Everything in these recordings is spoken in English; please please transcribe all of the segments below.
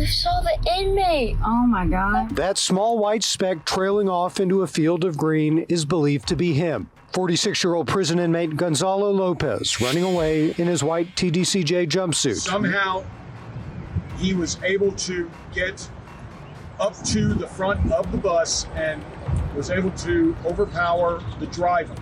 We saw the inmate. Oh my God. That small white speck trailing off into a field of green is believed to be him. 46-year-old prison inmate Gonzalo Lopez running away in his white TDCJ jumpsuit. Somehow, he was able to get up to the front of the bus and was able to overpower the driver.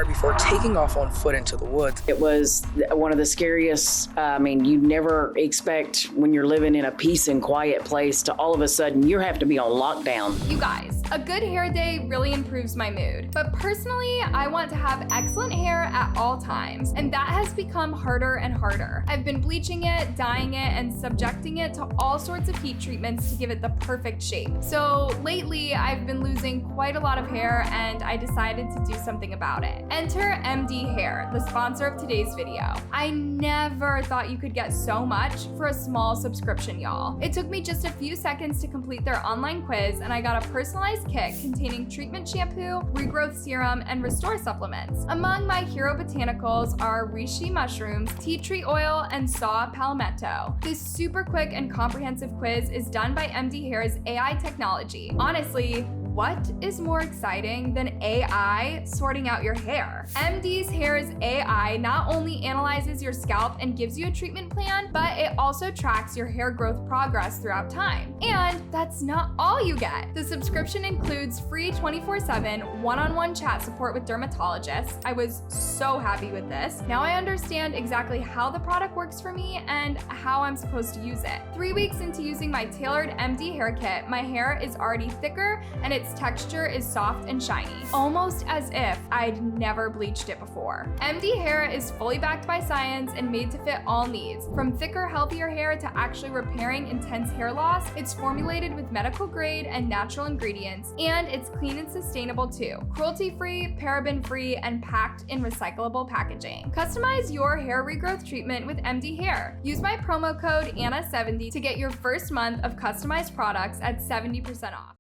Before taking off on foot into the woods. It was one of the scariest. You never expect when you're living in a peace and quiet place to all of a sudden you have to be on lockdown. You guys, a good hair day really improves my mood. But personally, I want to have excellent hair at all times, and that has become harder and harder. I've been bleaching it, dyeing it, and subjecting it to all sorts of heat treatments to give it the perfect shape. So lately, I've been losing quite a lot of hair, and I decided to do something about it. Enter MD Hair, the sponsor of today's video. I never thought you could get so much for a small subscription, y'all. It took me just a few seconds to complete their online quiz, and I got a personalized kit containing treatment shampoo, regrowth serum, and restore supplements. Among my hero botanicals are reishi mushrooms, tea tree oil, and saw palmetto. This super quick and comprehensive quiz is done by MD Hair's AI technology. Honestly, what is more exciting than AI sorting out your hair? MD's Hair's AI not only analyzes your scalp and gives you a treatment plan, but it also tracks your hair growth progress throughout time. And that's not all you get. The subscription includes free 24/7 one-on-one chat support with dermatologists. I was so happy with this. Now I understand exactly how the product works for me and how I'm supposed to use it. 3 weeks into using my tailored MD hair kit, my hair is already thicker and its texture is soft and shiny, almost as if I'd never bleached it before. MD Hair is fully backed by science and made to fit all needs. From thicker, healthier hair to actually repairing intense hair loss, it's formulated with medical grade and natural ingredients, and it's clean and sustainable too. Cruelty-free, paraben-free, and packed in recyclable packaging. Customize your hair regrowth treatment with MD Hair. Use my promo code ANNA70 to get your first month of customized products at 70% off.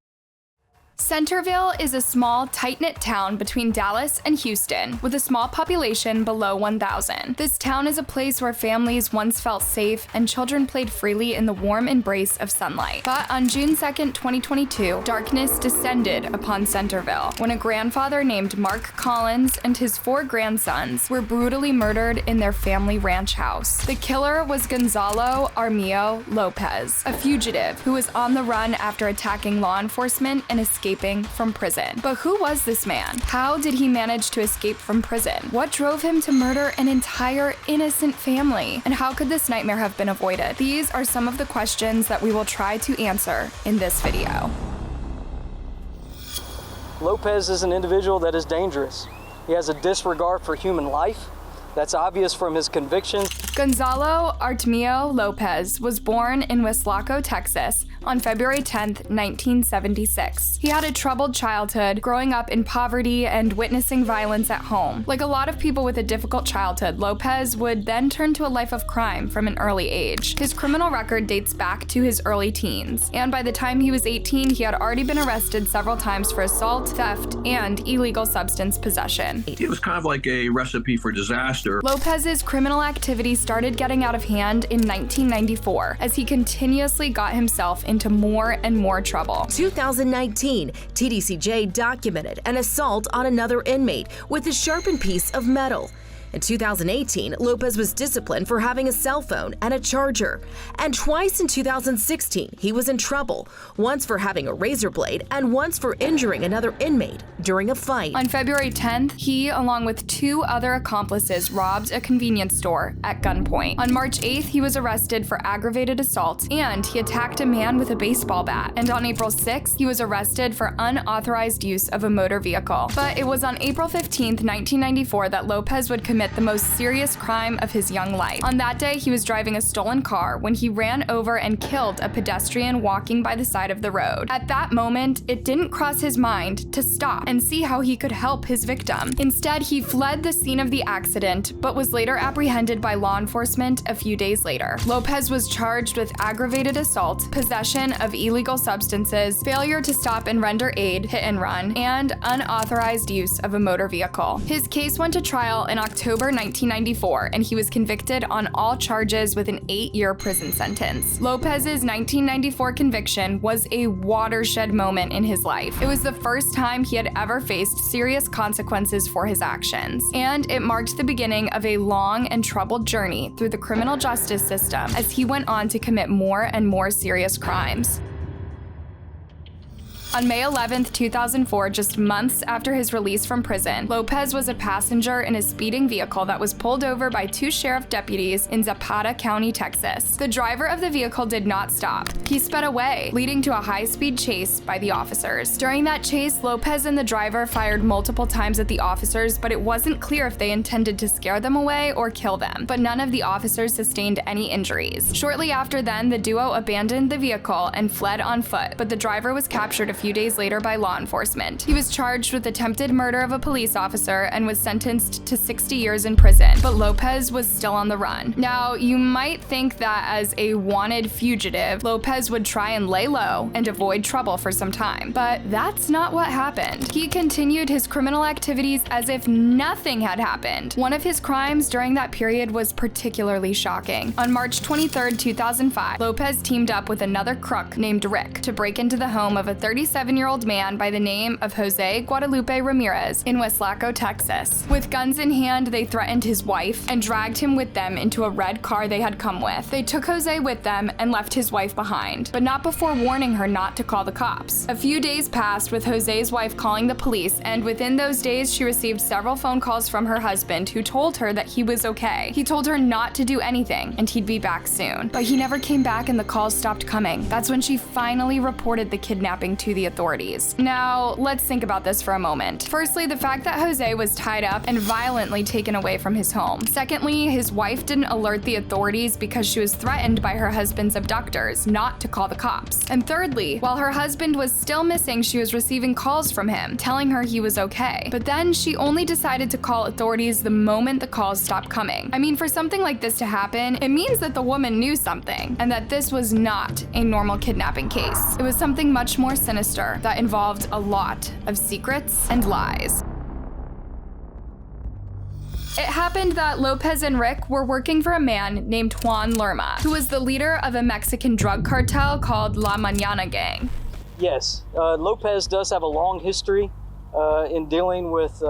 Centerville is a small, tight-knit town between Dallas and Houston, with a small population below 1,000. This town is a place where families once felt safe and children played freely in the warm embrace of sunlight. But on June 2nd, 2022, darkness descended upon Centerville when a grandfather named Mark Collins and his 4 grandsons were brutally murdered in their family ranch house. The killer was Gonzalo Armillo Lopez, a fugitive who was on the run after attacking law enforcement and escaping from prison. But who was this man? How did he manage to escape from prison? What drove him to murder an entire innocent family? And how could this nightmare have been avoided? These are some of the questions that we will try to answer in this video. Lopez is an individual that is dangerous. He has a disregard for human life. That's obvious from his convictions. Gonzalo Armillo Lopez was born in Weslaco, Texas, on February 10, 1976. He had a troubled childhood, growing up in poverty and witnessing violence at home. Like a lot of people with a difficult childhood, Lopez would then turn to a life of crime from an early age. His criminal record dates back to his early teens, and by the time he was 18, he had already been arrested several times for assault, theft, and illegal substance possession. It was kind of like a recipe for disaster. Lopez's criminal activity started getting out of hand in 1994 as he continuously got himself into more and more trouble. 2019, TDCJ documented an assault on another inmate with a sharpened piece of metal. In 2018, Lopez was disciplined for having a cell phone and a charger. And twice in 2016, he was in trouble, once for having a razor blade and once for injuring another inmate during a fight. On February 10th, he, along with 2 other accomplices, robbed a convenience store at gunpoint. On March 8th, he was arrested for aggravated assault, and he attacked a man with a baseball bat. And on April 6th, he was arrested for unauthorized use of a motor vehicle. But it was on April 15th, 1994 that Lopez would commit the most serious crime of his young life. On that day, he was driving a stolen car when he ran over and killed a pedestrian walking by the side of the road. At that moment, it didn't cross his mind to stop and see how he could help his victim. Instead, he fled the scene of the accident, but was later apprehended by law enforcement a few days later. Lopez was charged with aggravated assault, possession of illegal substances, failure to stop and render aid, hit and run, and unauthorized use of a motor vehicle. His case went to trial in October October 1994, and he was convicted on all charges with an 8-year prison sentence. Lopez's 1994 conviction was a watershed moment in his life. It was the first time he had ever faced serious consequences for his actions, and it marked the beginning of a long and troubled journey through the criminal justice system as he went on to commit more and more serious crimes. On May 11, 2004, just months after his release from prison, Lopez was a passenger in a speeding vehicle that was pulled over by 2 sheriff deputies in Zapata County, Texas. The driver of the vehicle did not stop. He sped away, leading to a high-speed chase by the officers. During that chase, Lopez and the driver fired multiple times at the officers, but it wasn't clear if they intended to scare them away or kill them. But none of the officers sustained any injuries. Shortly after then, the duo abandoned the vehicle and fled on foot, but the driver was captured a few days later by law enforcement. He was charged with attempted murder of a police officer and was sentenced to 60 years in prison, but Lopez was still on the run. Now, you might think that as a wanted fugitive, Lopez would try and lay low and avoid trouble for some time, but that's not what happened. He continued his criminal activities as if nothing had happened. One of his crimes during that period was particularly shocking. On March 23, 2005, Lopez teamed up with another crook named Rick to break into the home of a 37-year-old man by the name of Jose Guadalupe Ramirez in Weslaco, Texas. With guns in hand, they threatened his wife and dragged him with them into a red car they had come with. They took Jose with them and left his wife behind, but not before warning her not to call the cops. A few days passed with Jose's wife calling the police, and within those days, she received several phone calls from her husband who told her that he was okay. He told her not to do anything and he'd be back soon. But he never came back and the calls stopped coming. That's when she finally reported the kidnapping to the authorities. Now, let's think about this for a moment. Firstly, the fact that Jose was tied up and violently taken away from his home. Secondly, his wife didn't alert the authorities because she was threatened by her husband's abductors not to call the cops. And thirdly, while her husband was still missing, she was receiving calls from him telling her he was okay. But then she only decided to call authorities the moment the calls stopped coming. I mean, for something like this to happen, it means that the woman knew something and that this was not a normal kidnapping case. It was something much more sinister that involved a lot of secrets and lies. It happened that Lopez and Rick were working for a man named Juan Lerma, who was the leader of a Mexican drug cartel called La Mañana Gang. Yes, Lopez does have a long history in dealing with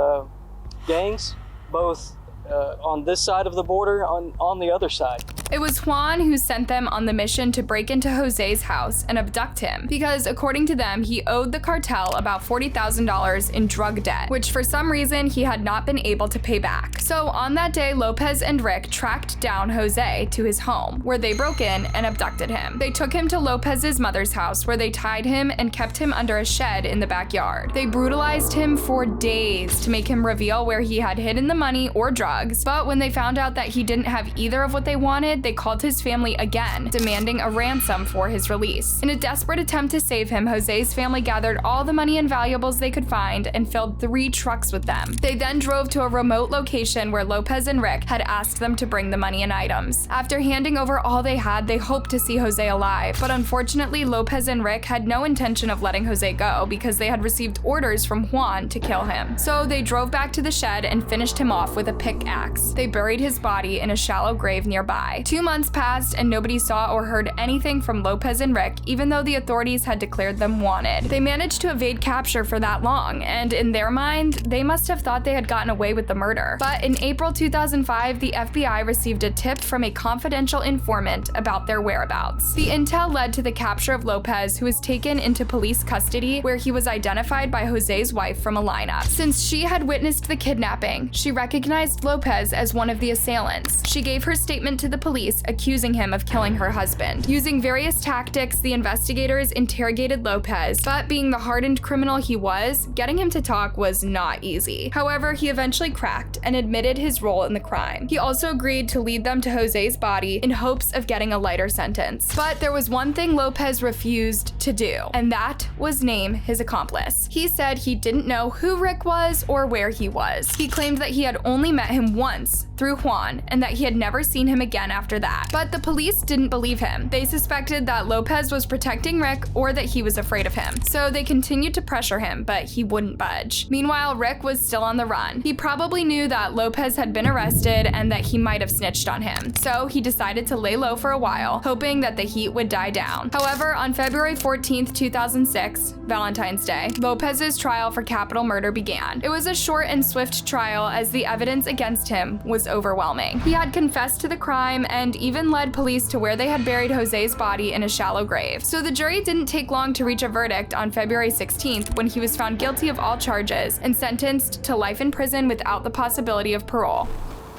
gangs, both on this side of the border, on the other side. It was Juan who sent them on the mission to break into Jose's house and abduct him, because according to them, he owed the cartel about $40,000 in drug debt, which for some reason he had not been able to pay back. So on that day, Lopez and Rick tracked down Jose to his home, where they broke in and abducted him. They took him to Lopez's mother's house, where they tied him and kept him under a shed in the backyard. They brutalized him for days to make him reveal where he had hidden the money or drugs, but when they found out that he didn't have either of what they wanted, they called his family again, demanding a ransom for his release. In a desperate attempt to save him, Jose's family gathered all the money and valuables they could find and filled 3 trucks with them. They then drove to a remote location where Lopez and Rick had asked them to bring the money and items. After handing over all they had, they hoped to see Jose alive, but unfortunately, Lopez and Rick had no intention of letting Jose go because they had received orders from Juan to kill him. So they drove back to the shed and finished him off with a pickaxe. They buried his body in a shallow grave nearby. 2 months passed and nobody saw or heard anything from Lopez and Rick, even though the authorities had declared them wanted. They managed to evade capture for that long, and in their mind, they must have thought they had gotten away with the murder. But in April 2005, the FBI received a tip from a confidential informant about their whereabouts. The intel led to the capture of Lopez, who was taken into police custody, where he was identified by Jose's wife from a lineup. Since she had witnessed the kidnapping, she recognized Lopez as one of the assailants. She gave her statement to the police, accusing him of killing her husband. Using various tactics, the investigators interrogated Lopez, but being the hardened criminal he was, getting him to talk was not easy. However, he eventually cracked and admitted his role in the crime. He also agreed to lead them to Jose's body in hopes of getting a lighter sentence. But there was one thing Lopez refused to do, and that was name his accomplice. He said he didn't know who Rick was or where he was. He claimed that he had only met him once through Juan and that he had never seen him again after after that. But the police didn't believe him. They suspected that Lopez was protecting Rick or that he was afraid of him. So they continued to pressure him, but he wouldn't budge. Meanwhile, Rick was still on the run. He probably knew that Lopez had been arrested and that he might have snitched on him. So he decided to lay low for a while, hoping that the heat would die down. However, on February 14th, 2006, Valentine's Day, Lopez's trial for capital murder began. It was a short and swift trial as the evidence against him was overwhelming. He had confessed to the crime and even led police to where they had buried Jose's body in a shallow grave. So the jury didn't take long to reach a verdict on February 16th when he was found guilty of all charges and sentenced to life in prison without the possibility of parole.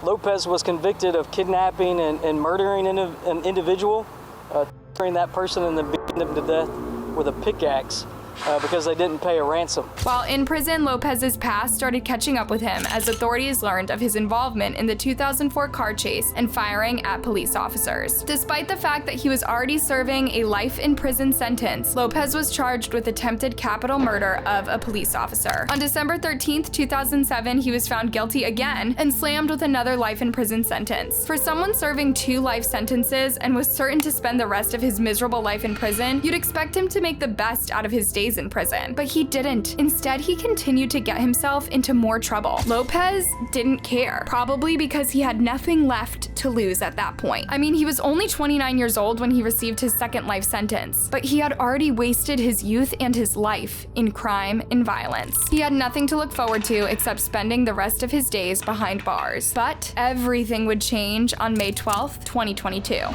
Lopez was convicted of kidnapping and murdering an individual, torturing that person and then beating them to death with a pickaxe because they didn't pay a ransom. While in prison, Lopez's past started catching up with him as authorities learned of his involvement in the 2004 car chase and firing at police officers. Despite the fact that he was already serving a life in prison sentence, Lopez was charged with attempted capital murder of a police officer. On December 13th, 2007, he was found guilty again and slammed with another life in prison sentence. For someone serving 2 life sentences and was certain to spend the rest of his miserable life in prison, you'd expect him to make the best out of his days in prison, but he didn't. Instead, he continued to get himself into more trouble. Lopez didn't care, probably because he had nothing left to lose at that point. I mean, he was only 29 years old when he received his second life sentence, but he had already wasted his youth and his life in crime and violence. He had nothing to look forward to except spending the rest of his days behind bars. But everything would change on May 12th, 2022.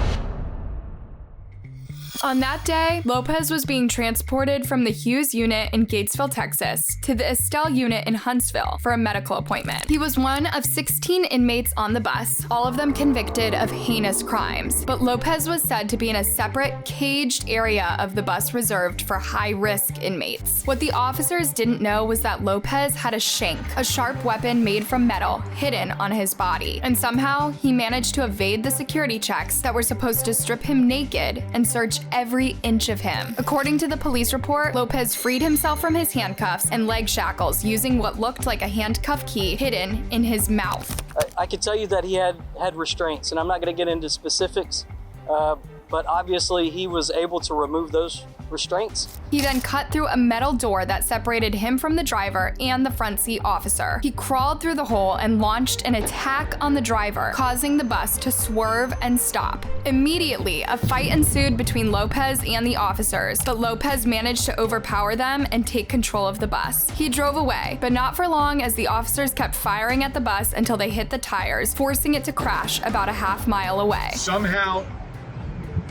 On that day, Lopez was being transported from the Hughes unit in Gatesville, Texas, to the Estelle unit in Huntsville for a medical appointment. He was one of 16 inmates on the bus, all of them convicted of heinous crimes. But Lopez was said to be in a separate, caged area of the bus reserved for high-risk inmates. What the officers didn't know was that Lopez had a shank, a sharp weapon made from metal, hidden on his body. And somehow, he managed to evade the security checks that were supposed to strip him naked and search every inch of him. According to the police report, Lopez freed himself from his handcuffs and leg shackles using what looked like a handcuff key hidden in his mouth. I can tell you that he had restraints, and I'm not going to get into specifics, but obviously he was able to remove those restraints. He then cut through a metal door that separated him from the driver and the front seat officer. He crawled through the hole and launched an attack on the driver, causing the bus to swerve and stop. Immediately, a fight ensued between Lopez and the officers, but Lopez managed to overpower them and take control of the bus. He drove away, but not for long as the officers kept firing at the bus until they hit the tires, forcing it to crash about a half-mile away. Somehow,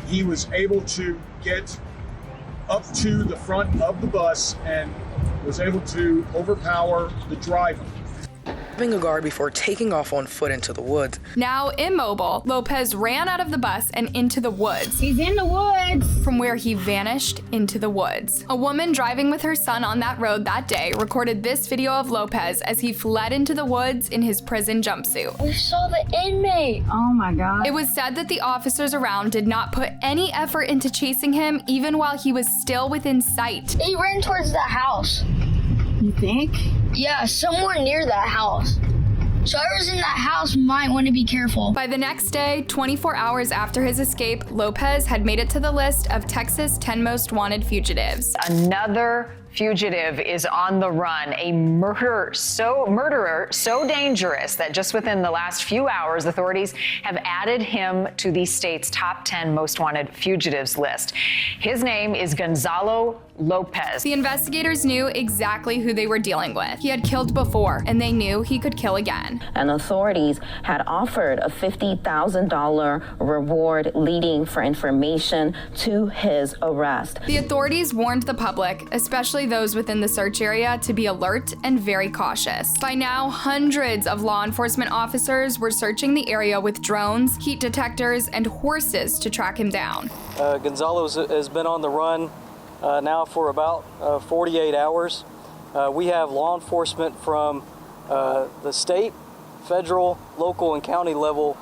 he was able to get up to the front of the bus and was able to overpower the driver. Leaving a guard before taking off on foot into the woods. Now immobile, Lopez ran out of the bus and into the woods. He's in the woods! From where he vanished into the woods. A woman driving with her son on that road that day recorded this video of Lopez as he fled into the woods in his prison jumpsuit. We saw the inmate! Oh my god. It was said that the officers around did not put any effort into chasing him even while he was still within sight. He ran towards the house. You think? Yeah, somewhere near that house. So whoever's in that house might want to be careful. By the next day, 24 hours after his escape, Lopez had made it to the list of Texas' 10 most wanted fugitives. Another fugitive is on the run, a murderer so dangerous that just within the last few hours, authorities have added him to the state's top 10 most wanted fugitives list. His name is Gonzalo Lopez. The investigators knew exactly who they were dealing with. He had killed before, and they knew he could kill again. And authorities had offered a $50,000 reward leading for information to his arrest. The authorities warned the public, especially those within the search area, to be alert and very cautious. By now, hundreds of law enforcement officers were searching the area with drones, heat detectors, and horses to track him down. Gonzalo has been on the run now for about 48 hours. We have law enforcement from the state, federal, local, and county level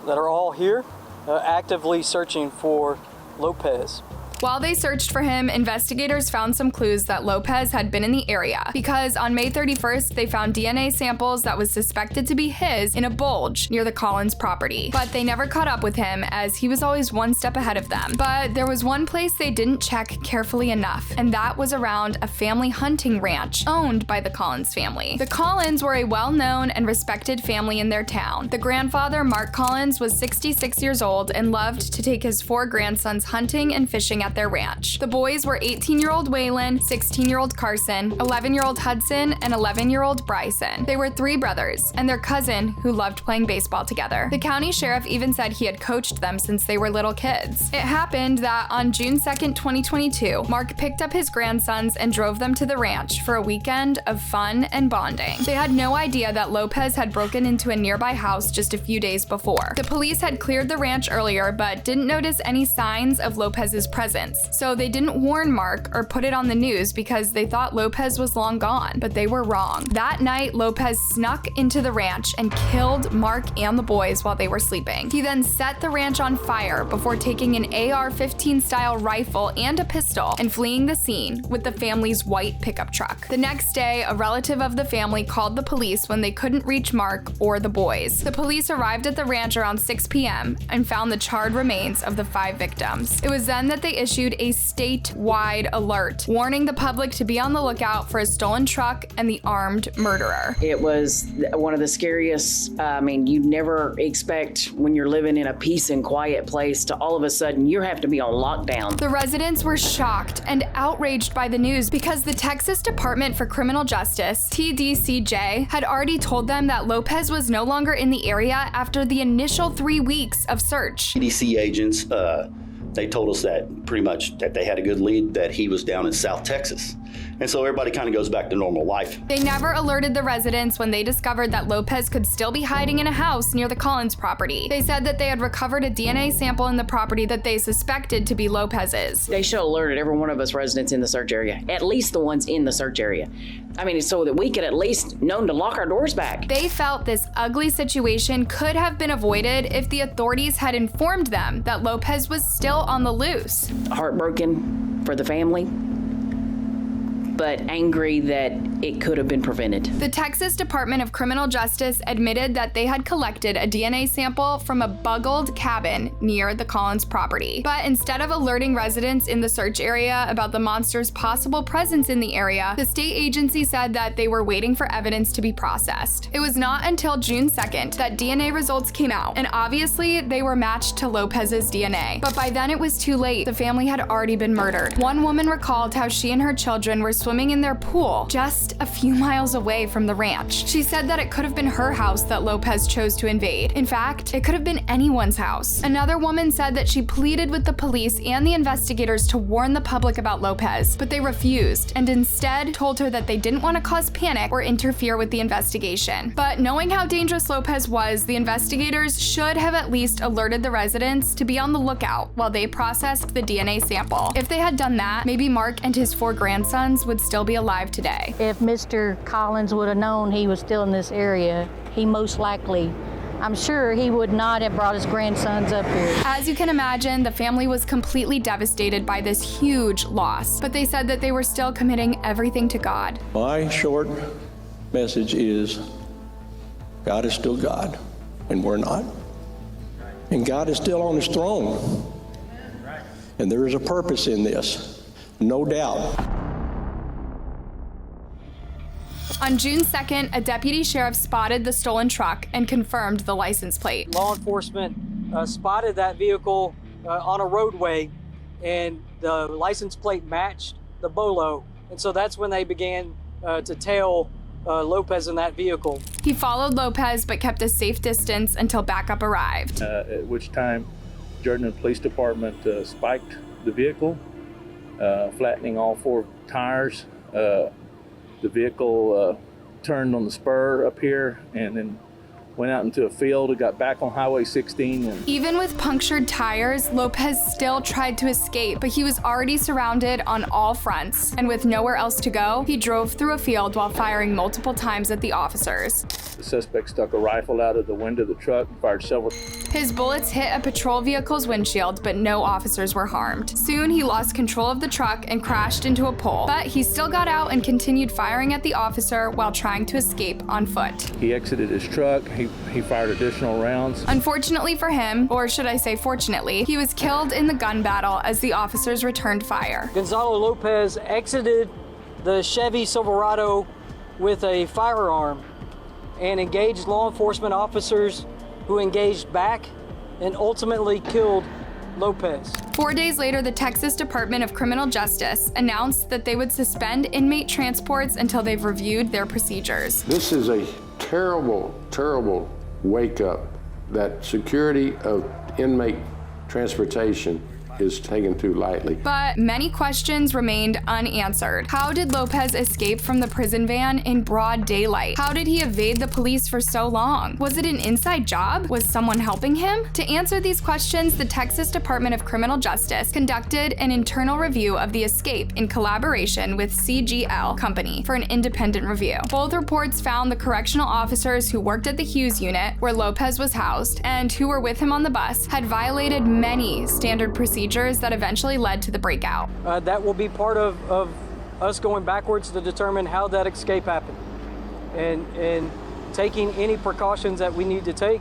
that are all here actively searching for Lopez. While they searched for him, investigators found some clues that Lopez had been in the area because on May 31st, they found DNA samples that was suspected to be his in a bulge near the Collins property. But they never caught up with him as he was always one step ahead of them. But there was one place they didn't check carefully enough, and that was around a family hunting ranch owned by the Collins family. The Collins were a well-known and respected family in their town. The grandfather, Mark Collins, was 66 years old and loved to take his 4 grandsons hunting and fishing at their ranch. The boys were 18-year-old Waylon, 16-year-old Carson, 11-year-old Hudson, and 11-year-old Bryson. They were 3 brothers, and their cousin who loved playing baseball together. The county sheriff even said he had coached them since they were little kids. It happened that on June 2nd, 2022, Mark picked up his grandsons and drove them to the ranch for a weekend of fun and bonding. They had no idea that Lopez had broken into a nearby house just a few days before. The police had cleared the ranch earlier but didn't notice any signs of Lopez's presence, so they didn't warn Mark or put it on the news because they thought Lopez was long gone, but they were wrong. That night, Lopez snuck into the ranch and killed Mark and the boys while they were sleeping. He then set the ranch on fire before taking an AR-15 style rifle and a pistol and fleeing the scene with the family's white pickup truck. The next day, a relative of the family called the police when they couldn't reach Mark or the boys. The police arrived at the ranch around 6 p.m. and found the charred remains of the 5 victims. It was then that they issued a statewide alert, warning the public to be on the lookout for a stolen truck and the armed murderer. It was one of the scariest, you never expect when you're living in a peace and quiet place to all of a sudden you have to be on lockdown. The residents were shocked and outraged by the news because the Texas Department for Criminal Justice, TDCJ, had already told them that Lopez was no longer in the area after the initial 3 weeks of search. TDC agents, they told us that pretty much that they had a good lead that he was down in South Texas. And so everybody kind of goes back to normal life. They never alerted the residents when they discovered that Lopez could still be hiding in a house near the Collins property. They said that they had recovered a DNA sample in the property that they suspected to be Lopez's. They should have alerted every one of us residents in the search area, at least the ones in the search area. So that we could at least known to lock our doors back. They felt this ugly situation could have been avoided if the authorities had informed them that Lopez was still on the loose. Heartbroken for the family, but angry that it could have been prevented. The Texas Department of Criminal Justice admitted that they had collected a DNA sample from a buggled cabin near the Collins property. But instead of alerting residents in the search area about the monster's possible presence in the area, the state agency said that they were waiting for evidence to be processed. It was not until June 2nd that DNA results came out, and obviously they were matched to Lopez's DNA. But by then it was too late. The family had already been murdered. One woman recalled how she and her children were swimming in their pool just a few miles away from the ranch. She said that it could have been her house that Lopez chose to invade. In fact, it could have been anyone's house. Another woman said that she pleaded with the police and the investigators to warn the public about Lopez, but they refused and instead told her that they didn't want to cause panic or interfere with the investigation. But knowing how dangerous Lopez was, the investigators should have at least alerted the residents to be on the lookout while they processed the DNA sample. If they had done that, maybe Mark and his 4 grandsons would still be alive today. If Mr. Collins would have known he was still in this area, he most likely, I'm sure he would not have brought his grandsons up here. As you can imagine, the family was completely devastated by this huge loss, but they said that they were still committing everything to God. My short message is God is still God, and we're not. And God is still on his throne. And there is a purpose in this, no doubt. On June 2nd, a deputy sheriff spotted the stolen truck and confirmed the license plate. Law enforcement spotted that vehicle on a roadway, and the license plate matched the Bolo. And so that's when they began to tail Lopez in that vehicle. He followed Lopez but kept a safe distance until backup arrived. At which time, Jordan Police Department spiked the vehicle, flattening all 4 tires. The vehicle turned on the spur up here and then went out into a field and got back on Highway 16. And even with punctured tires, Lopez still tried to escape, but he was already surrounded on all fronts, and with nowhere else to go, he drove through a field while firing multiple times at the officers. The suspect stuck a rifle out of the window of the truck and fired several. His bullets hit a patrol vehicle's windshield, but no officers were harmed. Soon, he lost control of the truck and crashed into a pole, but he still got out and continued firing at the officer while trying to escape on foot. He exited his truck. He fired additional rounds. Unfortunately for him, or should I say fortunately, he was killed in the gun battle as the officers returned fire. Gonzalo Lopez exited the Chevy Silverado with a firearm and engaged law enforcement officers who engaged back and ultimately killed Lopez. 4 days later, the Texas Department of Criminal Justice announced that they would suspend inmate transports until they've reviewed their procedures. This is a terrible, terrible wake up that security of inmate transportation is taken too lightly. But many questions remained unanswered. How did Lopez escape from the prison van in broad daylight? How did he evade the police for so long? Was it an inside job? Was someone helping him? To answer these questions, the Texas Department of Criminal Justice conducted an internal review of the escape in collaboration with CGL Company for an independent review. Both reports found the correctional officers who worked at the Hughes unit, where Lopez was housed, and who were with him on the bus, had violated many standard procedures that eventually led to the breakout. That will be part of us going backwards to determine how that escape happened and taking any precautions that we need to take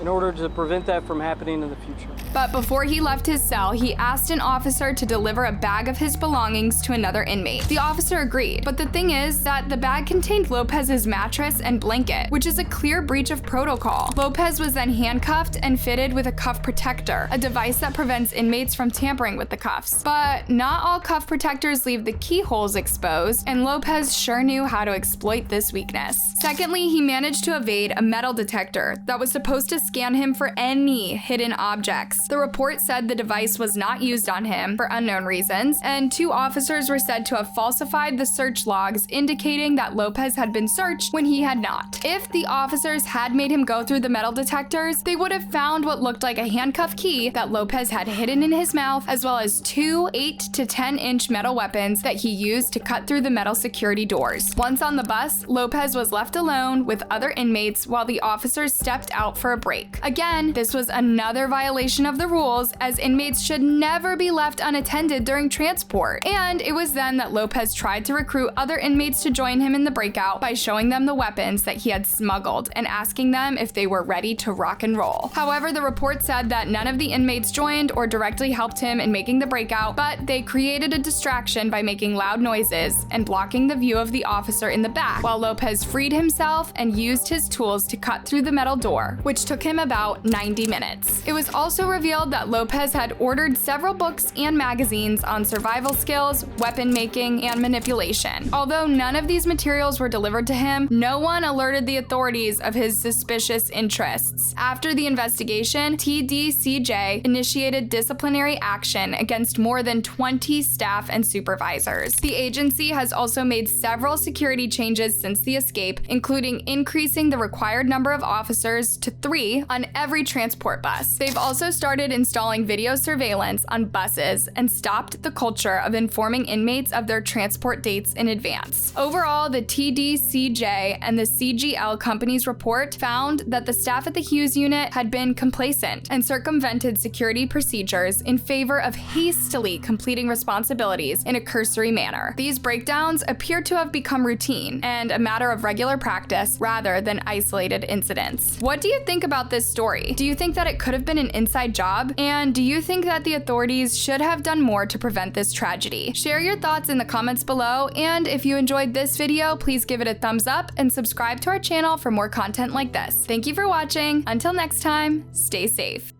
in order to prevent that from happening in the future. But before he left his cell, he asked an officer to deliver a bag of his belongings to another inmate. The officer agreed, but the thing is that the bag contained Lopez's mattress and blanket, which is a clear breach of protocol. Lopez was then handcuffed and fitted with a cuff protector, a device that prevents inmates from tampering with the cuffs. But not all cuff protectors leave the keyholes exposed, and Lopez sure knew how to exploit this weakness. Secondly, he managed to evade a metal detector that was supposed to scan him for any hidden objects. The report said the device was not used on him for unknown reasons, and 2 officers were said to have falsified the search logs indicating that Lopez had been searched when he had not. If the officers had made him go through the metal detectors, they would have found what looked like a handcuff key that Lopez had hidden in his mouth, as well as 2 8 to 10-inch metal weapons that he used to cut through the metal security doors. Once on the bus, Lopez was left alone with other inmates while the officers stepped out for a break. Again, this was another violation of the rules, as inmates should never be left unattended during transport. And it was then that Lopez tried to recruit other inmates to join him in the breakout by showing them the weapons that he had smuggled and asking them if they were ready to rock and roll. However, the report said that none of the inmates joined or directly helped him in making the breakout, but they created a distraction by making loud noises and blocking the view of the officer in the back, while Lopez freed himself and used his tools to cut through the metal door, which took him about 90 minutes. It was also revealed that Lopez had ordered several books and magazines on survival skills, weapon making, and manipulation. Although none of these materials were delivered to him, no one alerted the authorities of his suspicious interests. After the investigation, TDCJ initiated disciplinary action against more than 20 staff and supervisors. The agency has also made several security changes since the escape, including increasing the required number of officers to 3 on every transport bus. They've also started installing video surveillance on buses and stopped the culture of informing inmates of their transport dates in advance. Overall, the TDCJ and the CGL Company's report found that the staff at the Hughes unit had been complacent and circumvented security procedures in favor of hastily completing responsibilities in a cursory manner. These breakdowns appear to have become routine and a matter of regular practice rather than isolated incidents. What do you think about this story? Do you think that it could have been an inside job? And do you think that the authorities should have done more to prevent this tragedy? Share your thoughts in the comments below, and if you enjoyed this video, please give it a thumbs up and subscribe to our channel for more content like this. Thank you for watching. Until next time, stay safe.